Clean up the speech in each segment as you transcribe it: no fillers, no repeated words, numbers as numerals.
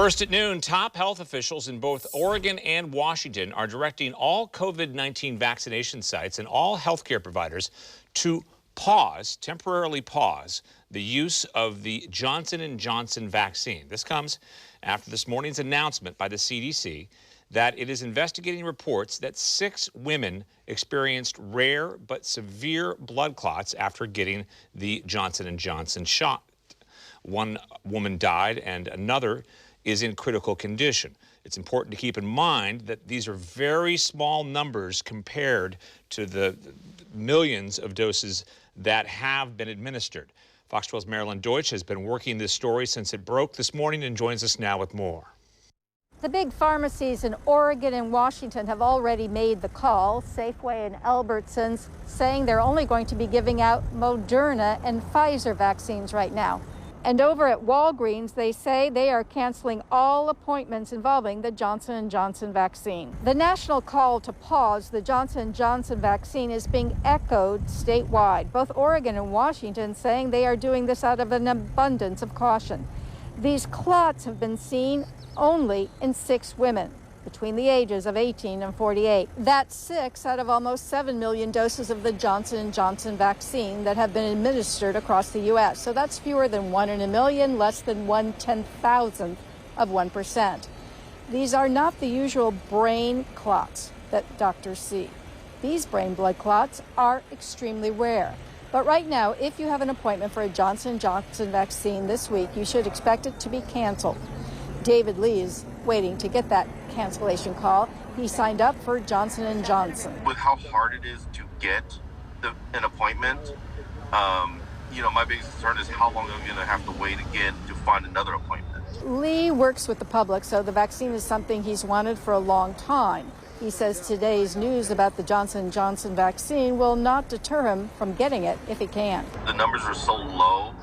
First at noon, top health officials in both Oregon and Washington are directing all COVID-19 vaccination sites and all healthcare providers to temporarily pause the use of the Johnson & Johnson vaccine. This comes after this morning's announcement by the CDC that it is investigating reports that 6 women experienced rare but severe blood clots after getting the Johnson & Johnson shot. One woman died and another is in critical condition. It's important to keep in mind that these are very small numbers compared to the millions of doses that have been administered. Fox 12's Marilyn Deutsch has been working this story since it broke this morning and joins us now with more. The big pharmacies in Oregon and Washington have already made the call. Safeway and Albertsons saying they're only going to be giving out Moderna and Pfizer vaccines right now. And over at Walgreens, they say they are canceling all appointments involving the Johnson & Johnson vaccine. The national call to pause the Johnson & Johnson vaccine is being echoed statewide. Both Oregon and Washington saying they are doing this out of an abundance of caution. These clots have been seen only in 6 women between the ages of 18 and 48. That's 6 out of almost 7 million doses of the Johnson & Johnson vaccine that have been administered across the U.S. So that's fewer than 1 in a million, less than 1/10,000th of 1%. These are not the usual brain clots that doctors see. These brain blood clots are extremely rare. But right now, if you have an appointment for a Johnson & Johnson vaccine this week, you should expect it to be canceled. David Lee is waiting to get that cancellation call. He signed up for Johnson & Johnson. With how hard it is to get an appointment, my biggest concern is how long I'm going to have to wait again to find another appointment. Lee works with the public, so the vaccine is something he's wanted for a long time. He says today's news about the Johnson & Johnson vaccine will not deter him from getting it if he can. The numbers are so low,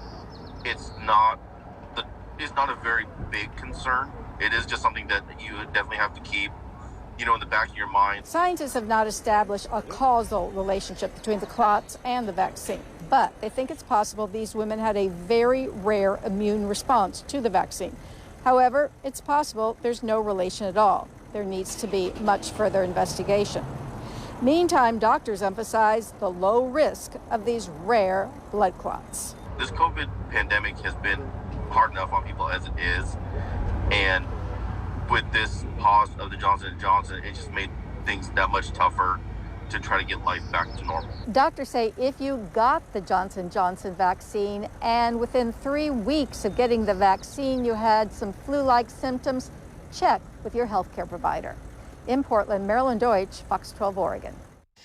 it's not a very big concern. It is just something that you definitely have to keep, in the back of your mind. Scientists have not established a causal relationship between the clots and the vaccine, but they think it's possible these women had a very rare immune response to the vaccine. However, it's possible there's no relation at all. There needs to be much further investigation. Meantime, doctors emphasize the low risk of these rare blood clots. This COVID pandemic has been hard enough on people as it is, and with this pause of the Johnson & Johnson, it just made things that much tougher to try to get life back to normal. Doctors say if you got the Johnson & Johnson vaccine and within 3 weeks of getting the vaccine you had some flu-like symptoms, check with your healthcare provider. In Portland, Marilyn Deutsch, Fox 12 Oregon.